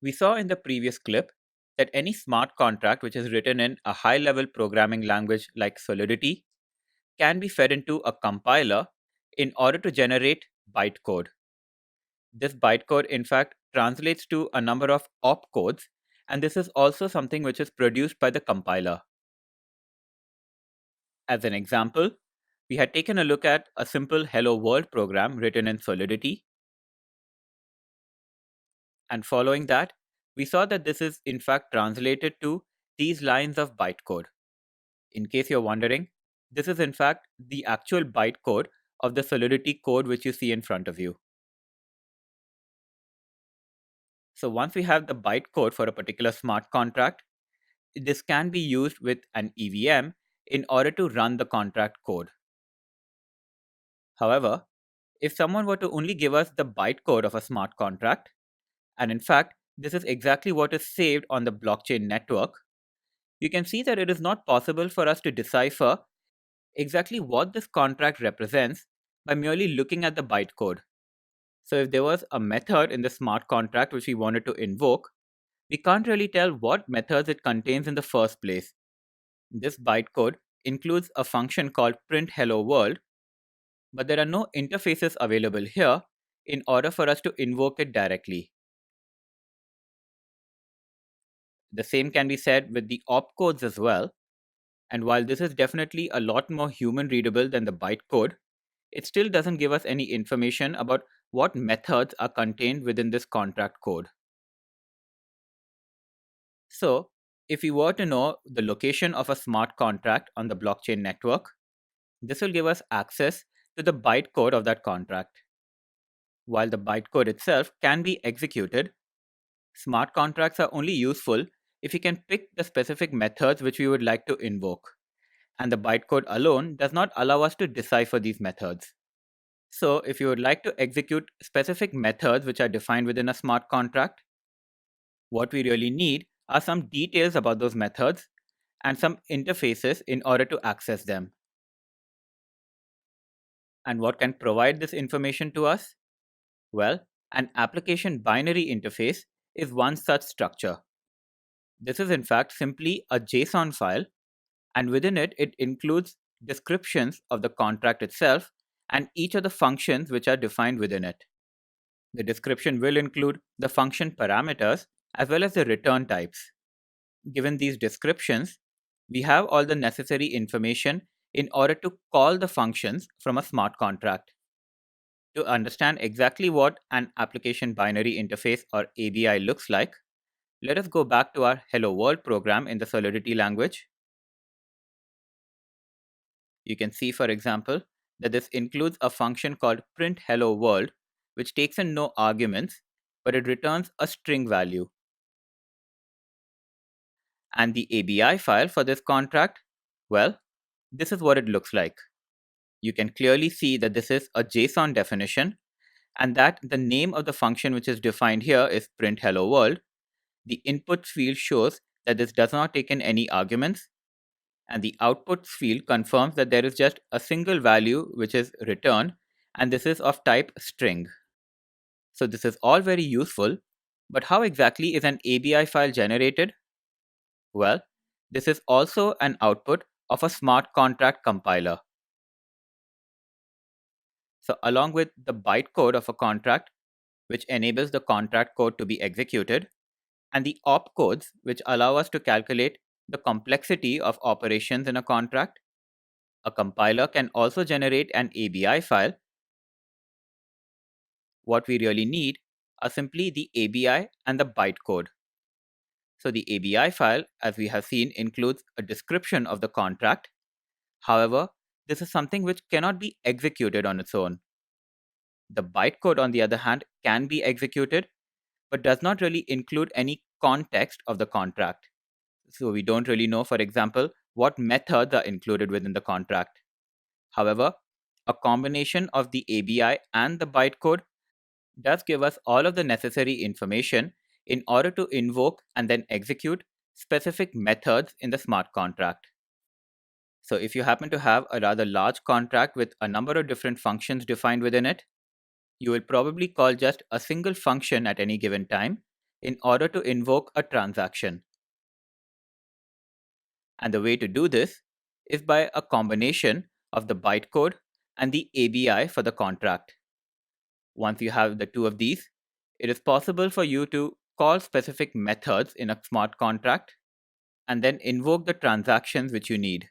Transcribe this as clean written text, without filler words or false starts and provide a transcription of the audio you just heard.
We saw in the previous clip that any smart contract which is written in a high-level programming language like Solidity can be fed into a compiler in order to generate bytecode. This bytecode, in fact, translates to a number of opcodes, and this is also something which is produced by the compiler. As an example, we had taken a look at a simple Hello World program written in Solidity. And following that, we saw that this is in fact translated to these lines of bytecode. In case you're wondering, this is in fact the actual bytecode of the Solidity code which you see in front of you. So once we have the bytecode for a particular smart contract, this can be used with an EVM in order to run the contract code. However, if someone were to only give us the bytecode of a smart contract, and in fact, this is exactly what is saved on the blockchain network, you can see that it is not possible for us to decipher exactly what this contract represents by merely looking at the bytecode. So if there was a method in the smart contract which we wanted to invoke, we can't really tell what methods it contains in the first place. This bytecode includes a function called print hello world, but there are no interfaces available here in order for us to invoke it directly. The same can be said with the opcodes as well, and while this is definitely a lot more human readable than the bytecode, it still doesn't give us any information about what methods are contained within this contract code. So, if we were to know the location of a smart contract on the blockchain network, this will give us access to the bytecode of that contract. While the bytecode itself can be executed, smart contracts are only useful if we can pick the specific methods which we would like to invoke, and the bytecode alone does not allow us to decipher these methods. So, if you would like to execute specific methods which are defined within a smart contract, what we really need are some details about those methods and some interfaces in order to access them. And what can provide this information to us? Well, an application binary interface is one such structure. This is in fact simply a JSON file, and within it, it includes descriptions of the contract itself and each of the functions which are defined within it. The description will include the function parameters as well as the return types. Given these descriptions, we have all the necessary information in order to call the functions from a smart contract. To understand exactly what an application binary interface or ABI looks like, let us go back to our Hello World program in the Solidity language. You can see, for example, that this includes a function called print hello world, which takes in no arguments, but it returns a string value. And the ABI file for this contract, well, this is what it looks like. You can clearly see that this is a JSON definition and that the name of the function which is defined here is print hello world. The inputs field shows that this does not take in any arguments, and the outputs field confirms that there is just a single value which is returned, and this is of type string. So this is all very useful, but how exactly is an ABI file generated? Well, this is also an output of a smart contract compiler. So along with the bytecode of a contract, which enables the contract code to be executed, and the opcodes, which allow us to calculate the complexity of operations in a contract, a compiler can also generate an ABI file. What we really need are simply the ABI and the bytecode. So the ABI file, as we have seen, includes a description of the contract. However, this is something which cannot be executed on its own. The bytecode, on the other hand, can be executed, but does not really include any context of the contract. So we don't really know, for example, what methods are included within the contract. However, a combination of the ABI and the bytecode does give us all of the necessary information in order to invoke and then execute specific methods in the smart contract. So if you happen to have a rather large contract with a number of different functions defined within it, you will probably call just a single function at any given time in order to invoke a transaction. And the way to do this is by a combination of the bytecode and the ABI for the contract. Once you have the two of these, it is possible for you to call specific methods in a smart contract and then invoke the transactions which you need.